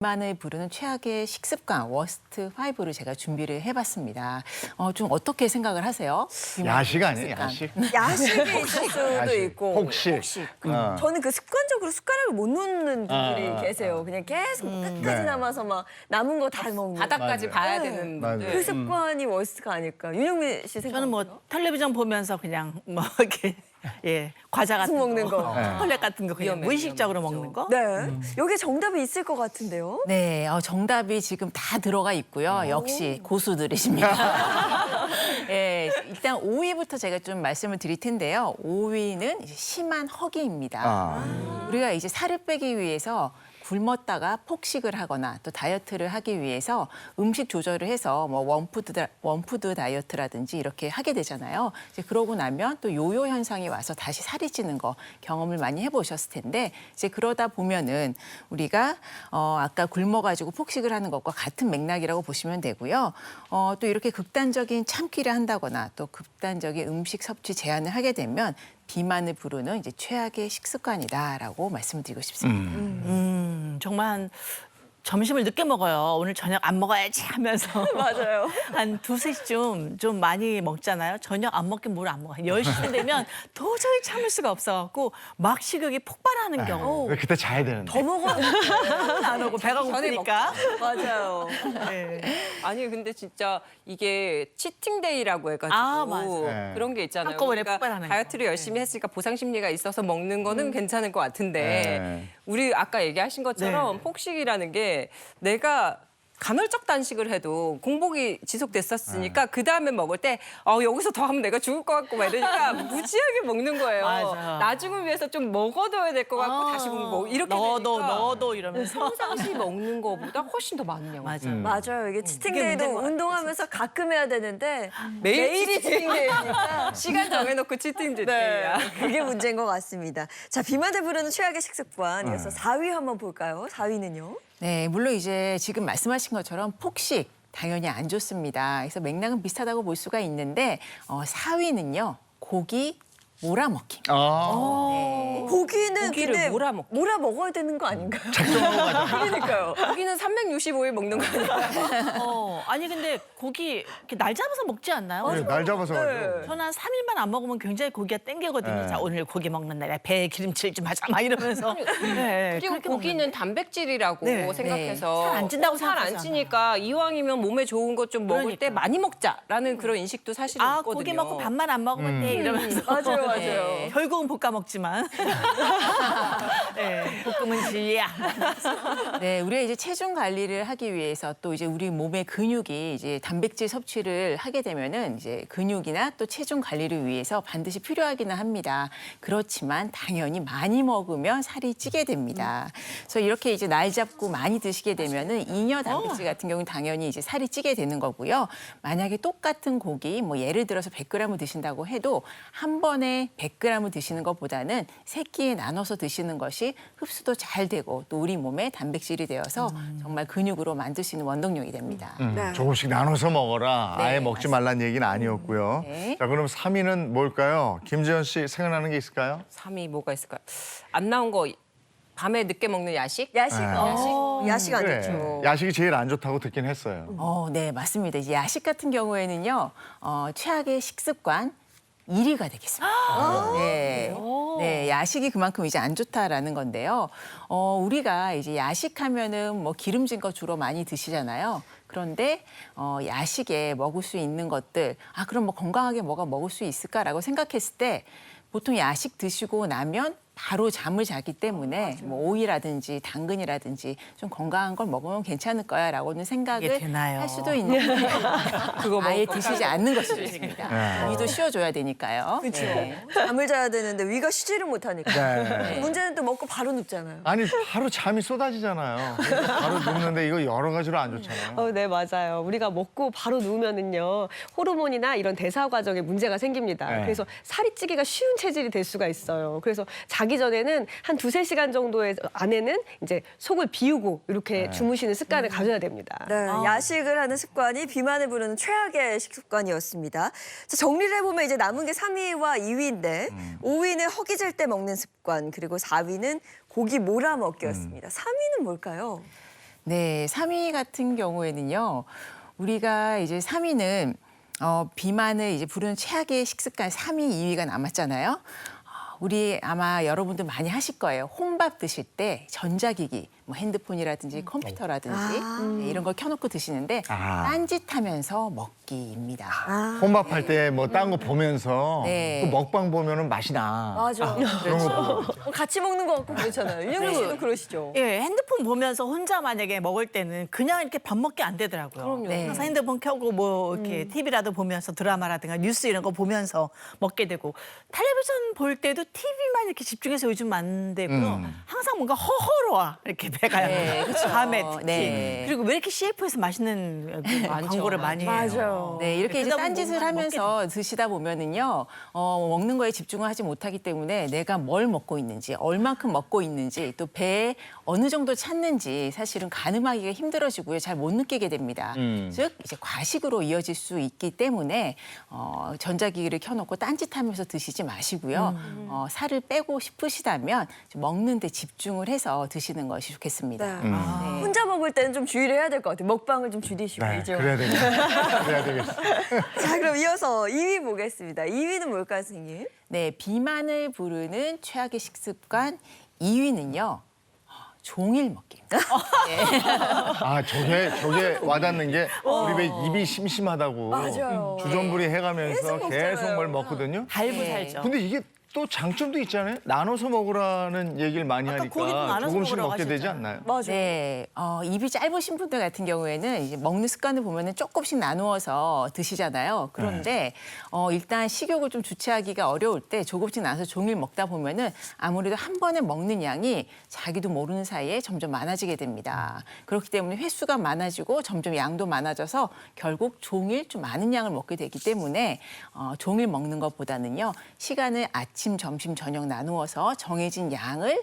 비만을 부르는 최악의 식습관 워스트 5를 제가 준비를 해봤습니다. 좀 어떻게 생각을 하세요? 야식 아니에요, 야식? 야식이 있을 수도 야식. 있고. 폭식. 저는 그 습관적으로 숟가락을 못 놓는 분들이 계세요. 그냥 계속 끝까지 네. 남아서 막 남은 거 다 먹는. 바닥까지 맞아요. 봐야 네. 되는 맞아요. 분들. 그 습관이 워스트가 아닐까. 윤영민 씨 생각. 저는 뭐 텔레비전 보면서 그냥 뭐 이렇게 과자 같은 계속 먹는 거. 초콜릿 같은 거 그냥 위험해, 무의식적으로 위험하죠. 먹는 거. 네. 여기 정답이 있을 것 같은데요. 네, 정답이 지금 다 들어가 있고요. 역시 고수들이십니다. 예, 일단 5위부터 제가 좀 말씀을 드릴 텐데요. 5위는 이제 심한 허기입니다. 우리가 이제 살을 빼기 위해서 굶었다가 폭식을 하거나 또 다이어트를 하기 위해서 음식 조절을 해서 뭐 원푸드 다이어트라든지 이렇게 하게 되잖아요. 이제 그러고 나면 또 요요 현상이 와서 다시 살이 찌는 거 경험을 많이 해보셨을 텐데 이제 그러다 보면은 우리가 아까 굶어가지고 폭식을 하는 것과 같은 맥락이라고 보시면 되고요. 또 이렇게 극단적인 참기를 한다거나 또 극단적인 음식 섭취 제한을 하게 되면 비만을 부르는 이제 최악의 식습관이다라고 말씀드리고 싶습니다. 정말 점심을 늦게 먹어요. 오늘 저녁 안 먹어야지 하면서 맞아요. 한 2~3시쯤 좀 많이 먹잖아요. 저녁 안 먹긴 뭘 안 먹어요. 10시쯤 되면 도저히 참을 수가 없어갖고 막 식욕이 폭발하는 경우. 왜 그때 자야 되는데? 더 먹어. 안 오고 배가 고프니까. 맞아요. 네. 아니 근데 진짜 이게 치팅데이라고 해가지고 아, 맞아요. 네. 그런 게 있잖아요. 한꺼번에 폭발하는 거. 다이어트를 열심히 했으니까 보상 심리가 있어서 먹는 거는 괜찮을 것 같은데 네. 우리 아까 얘기하신 것처럼 네. 폭식이라는 게 내가 간헐적 단식을 해도 공복이 지속됐었으니까 그 다음에 먹을 때 여기서 더 하면 내가 죽을 것 같고 막 이러니까 무지하게 먹는 거예요. 맞아요. 나중을 위해서 좀 먹어둬야 될 것 같고 다시 공복 이렇게 넣어도 이러면서. 평상시 먹는 거보다 훨씬 더 많은 양. 맞아. 맞아요. 이게 치팅데이도 문제인 것 같아요, 운동하면서 가끔 해야 되는데 매일이 치팅데이니까 시간 정해놓고 치팅데이야. 그게 문제인 것 같습니다. 자, 비만을 부르는 최악의 식습관. 이어서 4위 한번 볼까요? 4위는요? 네, 물론 이제 지금 말씀하신 것처럼 폭식 당연히 안 좋습니다. 그래서 맥락은 비슷하다고 볼 수가 있는데 4위는요. 고기 몰아먹기. 고기는 고기를 근데 몰아 먹어야 되는 거 아닌가요? 그러니까요. 고기는 365일 먹는 거 아니에요? 아니 근데 고기 이렇게 날 잡아서 먹지 않나요? 네, 날 잡아서 가지고. 저는 한 3일만 안 먹으면 굉장히 고기가 땡기거든요. 네. 자, 오늘 고기 먹는 날에 배에 기름칠 좀 하자 막 이러면서. 네, 그리고 그렇게 고기는 먹는데. 단백질이라고 네, 생각해서 살 안 찐다고 살 안 생각하지 찌니까 이왕이면 몸에 좋은 것 좀 먹을 때 그러니까. 많이 먹자라는 그런 인식도 사실은 아, 있거든요. 고기 먹고 밥만 안 먹으면 돼 이러면서. 맞아요. 네. 결국은 볶아 먹지만. 네, 볶음은 진리야. 네, 우리가 이제 체중 관리를 하기 위해서 또 이제 우리 몸의 근육이 이제 단백질 섭취를 하게 되면은 이제 근육이나 또 체중 관리를 위해서 반드시 필요하기는 합니다. 그렇지만 당연히 많이 먹으면 살이 찌게 됩니다. 그래서 이렇게 이제 날 잡고 많이 드시게 되면은 잉여 단백질 같은 경우는 당연히 이제 살이 찌게 되는 거고요. 만약에 똑같은 고기 뭐 예를 들어서 100g을 드신다고 해도 한 번에 100g을 드시는 것보다는 세 끼에 나눠서 드시는 것이 흡수도 잘 되고 또 우리 몸에 단백질이 되어서 정말 근육으로 만들 수 있는 원동력이 됩니다. 네. 조금씩 나눠서 먹어라. 네, 아예 먹지 말라는 얘기는 아니었고요. 네. 자, 그럼 3위는 뭘까요? 김재현 씨 생각나는 게 있을까요? 3위 뭐가 있을까요? 안 나온 거 밤에 늦게 먹는 야식? 야식. 야식 안 그래. 좋죠. 야식이 제일 안 좋다고 듣긴 했어요. 네, 맞습니다. 이제 야식 같은 경우에는요, 최악의 식습관 1위가 되겠습니다. 네. 네, 야식이 그만큼 이제 안 좋다라는 건데요. 우리가 이제 야식하면은 뭐 기름진 거 주로 많이 드시잖아요. 그런데 야식에 먹을 수 있는 것들, 그럼 뭐 건강하게 뭐가 먹을 수 있을까라고 생각했을 때 보통 야식 드시고 나면 바로 잠을 자기 때문에 뭐 오이라든지 당근이라든지 좀 건강한 걸 먹으면 괜찮을 거야라고는 이게 생각을 되나요? 할 수도 있는데 그거 아예 먹고 드시지 않는 것이 좋습니다. 위도 쉬어줘야 되니까요. 그렇죠. 네. 잠을 자야 되는데 위가 쉬지를 못하니까. 네. 문제는 또 먹고 바로 눕잖아요. 아니, 바로 잠이 쏟아지잖아요. 그러니까 바로 눕는데 이거 여러 가지로 안 좋잖아요. 네, 맞아요. 우리가 먹고 바로 누우면은요, 호르몬이나 이런 대사 과정에 문제가 생깁니다. 네. 그래서 살이 찌기가 쉬운 체질이 될 수가 있어요. 그래서 자기 전에는 한 2~3시간 정도의 안에는 이제 속을 비우고 이렇게 주무시는 습관을 가져야 됩니다. 네, 야식을 하는 습관이 비만을 부르는 최악의 식습관이었습니다. 자, 정리를 해보면 이제 남은 게 3위와 2위인데 5위는 허기질 때 먹는 습관, 그리고 4위는 고기 몰아먹기였습니다. 3위는 뭘까요? 네, 3위 같은 경우에는요. 우리가 이제 3위는 비만을 이제 부르는 최악의 식습관 3위, 2위가 남았잖아요. 우리 아마 여러분들 많이 하실 거예요. 혼밥 드실 때 전자기기, 뭐 핸드폰이라든지 컴퓨터라든지 네, 이런 걸 켜놓고 드시는데 딴짓하면서 먹기입니다. 혼밥할 때 뭐 딴 거 보면서 네. 그 먹방 보면은 맛이 나. 맞아. 그런 거 보고. 같이 먹는 거 같고 그렇잖아요. 윤영민 씨도 그러시죠? 예, 핸드폰 보면서 혼자 만약에 먹을 때는 그냥 이렇게 밥 먹기 안 되더라고요. 그럼요. 네. 항상 핸드폰 켜고 뭐 이렇게 TV라도 보면서 드라마라든가 뉴스 이런 거 보면서 먹게 되고 텔레비전 볼 때도 TV만 이렇게 집중해서 요즘 안 되고요. 항상 뭔가 허허로와 이렇게 배가 네, 그쵸. 밤에 특히. 네. 그리고 왜 이렇게 CF에서 맛있는 광고를 많이 해요. 맞아요. 네, 이렇게 이제 그러다 보면 딴짓을 뭔가 하면서 드시다 보면은요, 먹는 거에 집중을 하지 못하기 때문에 내가 뭘 먹고 있는지, 얼만큼 먹고 있는지, 또 배에 어느 정도 찼는지 사실은 가늠하기가 힘들어지고요, 잘 못 느끼게 됩니다. 즉, 이제 과식으로 이어질 수 있기 때문에 전자기기를 켜놓고 딴짓하면서 드시지 마시고요, 살을 빼고 싶으시다면 좀 먹는 데 집중을 해서 드시는 것이 좋겠습니다. 네. 혼자 먹을 때는 좀 주의를 해야 될 것 같아요. 먹방을 좀 줄이시고. 네, 그죠? 그래야 되겠어. 그래야 되겠어. 자, 그럼 이어서 2위 보겠습니다. 2위는 뭘까요, 선생님? 네, 비만을 부르는 최악의 식습관 2위는요. 종일 먹기입니다. 아, 저게 와닿는 게 우리 왜 입이 심심하다고 맞아요. 주전부리 해가면서 계속 계속 먹잖아요. 뭘 먹거든요. 달고 네. 살죠. 근데 이게 또 장점도 있잖아요. 나눠서 먹으라는 얘기를 많이 아까 고기도 하니까 나눠서 조금씩 먹으라고 먹게 되지 하셨잖아요. 않나요? 맞아요. 네, 입이 짧으신 분들 같은 경우에는 이제 먹는 습관을 보면은 조금씩 나누어서 드시잖아요. 그런데 일단 식욕을 좀 주체하기가 어려울 때 조금씩 나눠서 종일 먹다 보면은 아무래도 한 번에 먹는 양이 자기도 모르는 사이에 점점 많아지게 됩니다. 그렇기 때문에 횟수가 많아지고 점점 양도 많아져서 결국 종일 좀 많은 양을 먹게 되기 때문에 종일 먹는 것보다는요 시간을 아침, 점심, 저녁 나누어서 정해진 양을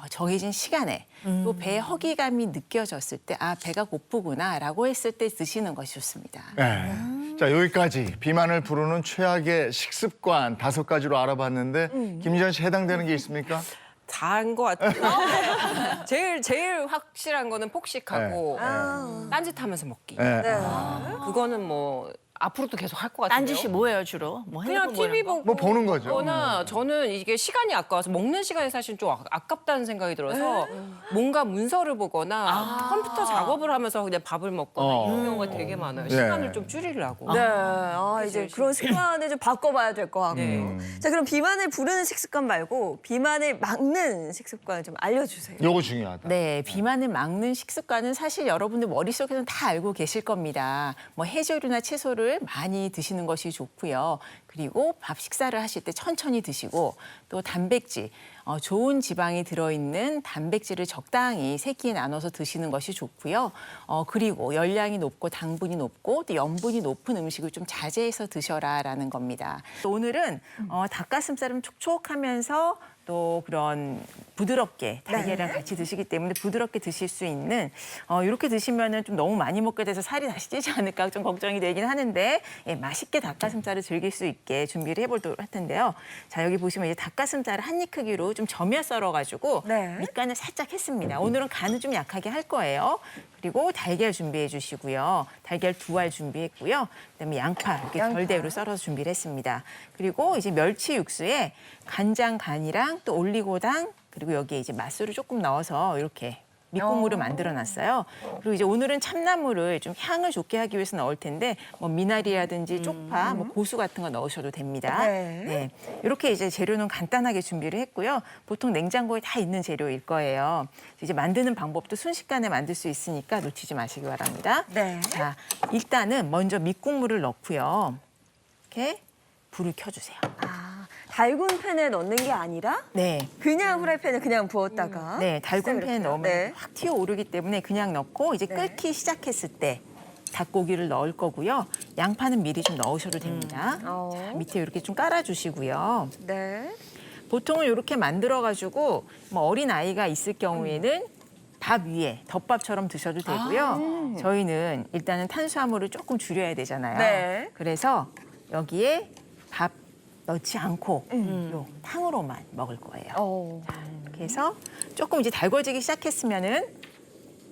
정해진 시간에 또 배에 허기감이 느껴졌을 때 아 배가 고프구나라고 했을 때 드시는 것이 좋습니다. 네. 자, 여기까지 비만을 부르는 최악의 식습관 5가지로 알아봤는데 김지현 씨 해당되는 게 있습니까? 다한 것 같아요. 제일 확실한 거는 폭식하고 딴짓하면서 먹기. 네. 그거는 뭐 앞으로도 계속 할 것 같아요. 딴짓이 뭐예요 주로? 뭐 그냥 핸드폰 TV 보는 거? 보고 뭐 보는 거죠. 거나 저는 이게 시간이 아까워서 먹는 시간이 사실 좀 아깝다는 생각이 들어서 뭔가 문서를 보거나 컴퓨터 작업을 하면서 그냥 밥을 먹거나 이런 경우가 되게 많아요. 시간을 좀 줄이려고. 네, 이제 그런 습관을 좀 바꿔봐야 될 것 같고요. 네. 자, 그럼 비만을 부르는 식습관 말고 비만을 막는 식습관을 좀 알려주세요. 요거 중요하다. 네, 비만을 막는 식습관은 사실 여러분들 머릿속에서는 다 알고 계실 겁니다. 뭐 해조류나 채소를 많이 드시는 것이 좋고요. 그리고 밥 식사를 하실 때 천천히 드시고 또 단백질, 좋은 지방이 들어있는 단백질을 적당히 세 끼에 나눠서 드시는 것이 좋고요. 그리고 열량이 높고 당분이 높고 또 염분이 높은 음식을 좀 자제해서 드셔라라는 겁니다. 오늘은 닭가슴살은 촉촉하면서 또 그런 부드럽게 달걀이랑 같이 드시기 때문에 부드럽게 드실 수 있는 이렇게 드시면은 좀 너무 많이 먹게 돼서 살이 다시 찌지 않을까 좀 걱정이 되긴 하는데 예, 맛있게 닭가슴살을 즐길 수 있게 준비를 해보도록 할 텐데요. 자 여기 보시면 이제 닭가슴살을 한 입 크기로 좀 점여 썰어가지고 네. 밑간을 살짝 했습니다. 오늘은 간을 좀 약하게 할 거예요. 그리고 달걀 준비해 주시고요. 달걀 2알 준비했고요. 그다음에 양파 이렇게 결대로 썰어서 준비를 했습니다. 그리고 이제 멸치 육수에 간장 간이랑 또 올리고당 그리고 여기에 이제 맛술을 조금 넣어서 이렇게 밑국물을 만들어놨어요. 그리고 이제 오늘은 참나물을 좀 향을 좋게 하기 위해서 넣을 텐데 뭐 미나리라든지 쪽파, 뭐 고수 같은 거 넣으셔도 됩니다. 네. 네, 이렇게 이제 재료는 간단하게 준비를 했고요. 보통 냉장고에 다 있는 재료일 거예요. 이제 만드는 방법도 순식간에 만들 수 있으니까 놓치지 마시기 바랍니다. 네. 자, 일단은 먼저 밑국물을 넣고요. 이렇게 불을 켜주세요. 달군 팬에 넣는 게 아니라 네. 그냥 후라이팬에 그냥 부었다가 네, 달군 팬에 넣으면 네. 확 튀어오르기 때문에 그냥 넣고 이제 끓기 시작했을 때 닭고기를 넣을 거고요. 양파는 미리 좀 넣으셔도 됩니다. 자, 밑에 이렇게 좀 깔아주시고요. 네. 보통은 이렇게 만들어가지고 뭐 어린 아이가 있을 경우에는 밥 위에 덮밥처럼 드셔도 되고요. 저희는 일단은 탄수화물을 조금 줄여야 되잖아요. 네. 그래서 여기에 밥 넣지 않고 요 탕으로만 먹을 거예요. 이렇게 해서 조금 이제 달궈지기 시작했으면은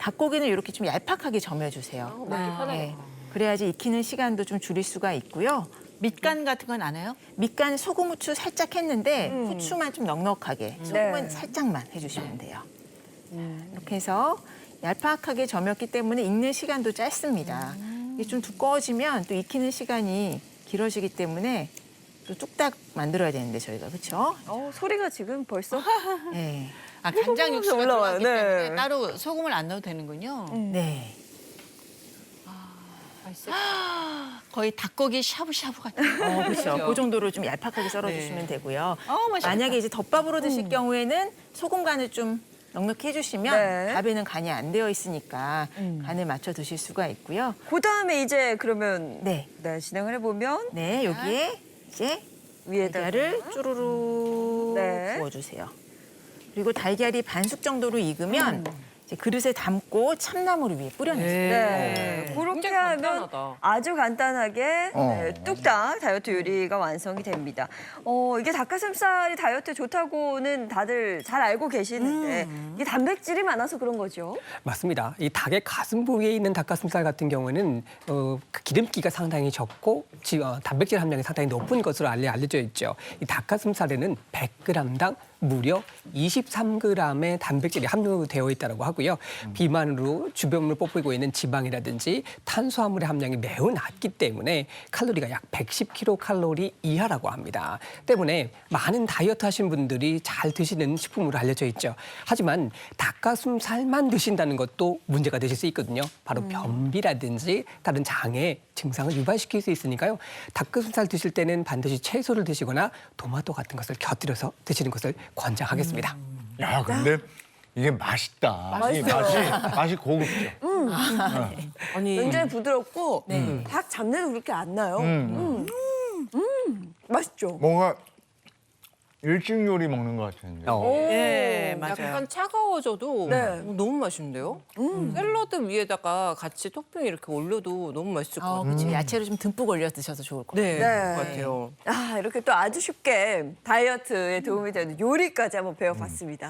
닭고기는 이렇게 좀 얄팍하게 점여주세요. 먹기 편하게. 네. 그래야지 익히는 시간도 좀 줄일 수가 있고요. 밑간 같은 건 안 해요? 밑간 소금, 후추 살짝 했는데 후추만 좀 넉넉하게, 소금은 네. 살짝만 해주시면 돼요. 이렇게 해서 얄팍하게 점였기 때문에 익는 시간도 짧습니다. 이게 좀 두꺼워지면 또 익히는 시간이 길어지기 때문에 또 뚝딱 만들어야 되는데 저희가 그렇죠? 소리가 지금 벌써 네. 아, 간장 육수가 올라와요. 들어갔기 네. 때문에 따로 소금을 안 넣어도 되는군요. 네. 거의 닭고기 샤브샤브 같은. 그렇죠. 그 정도로 좀 얄팍하게 썰어주시면 되고요. 맛있겠다. 만약에 이제 덮밥으로 드실 경우에는 소금 간을 좀 넉넉히 해주시면 네. 밥에는 간이 안 되어 있으니까 간을 맞춰 드실 수가 있고요. 그다음에 이제 그러면 네, 진행을 해보면 네 여기에 이제 위에다가 달걀을 쭈루루 네. 부어주세요. 그리고 달걀이 반숙 정도로 익으면 이제 그릇에 담고 참나무를 위에 뿌려내세요. 네. 그렇게 굉장히 하면 간단하다. 아주 간단하게 어. 뚝딱 다이어트 요리가 완성이 됩니다. 이게 닭가슴살이 다이어트에 좋다고는 다들 잘 알고 계시는데 이게 단백질이 많아서 그런 거죠. 맞습니다. 이 닭의 가슴 부위에 있는 닭가슴살 같은 경우는 그 기름기가 상당히 적고 단백질 함량이 상당히 높은 것으로 알려져 있죠. 이 닭가슴살에는 100g당 무려 23g의 단백질이 함유되어 있다고 하고요. 비만으로 주변을 뽑히고 있는 지방이라든지 탄수화물의 함량이 매우 낮기 때문에 칼로리가 약 110kcal 이하라고 합니다. 때문에 많은 다이어트 하신 분들이 잘 드시는 식품으로 알려져 있죠. 하지만 닭가슴살만 드신다는 것도 문제가 되실 수 있거든요. 바로 변비라든지 다른 장애 증상을 유발시킬 수 있으니까요. 닭가슴살 드실 때는 반드시 채소를 드시거나 토마토 같은 것을 곁들여서 드시는 것을 권장하겠습니다. 야, 근데 이게 맛있다. 맛이 고급져. 아니 굉장히 부드럽고 닭 잡내도 그렇게 안 나요. 맛있죠. 뭔가 일식 요리 먹는 것 같은데. 네, 맞아요. 약간 차가워져도 네. 너무 맛있는데요? 샐러드 위에다가 같이 토핑 이렇게 올려도 너무 맛있을 것 같아요. 그렇죠. 야채를 좀 듬뿍 올려 드셔도 좋을 것 같아요. 네, 네. 그럴 것 같아요. 이렇게 또 아주 쉽게 다이어트에 도움이 되는 요리까지 한번 배워봤습니다.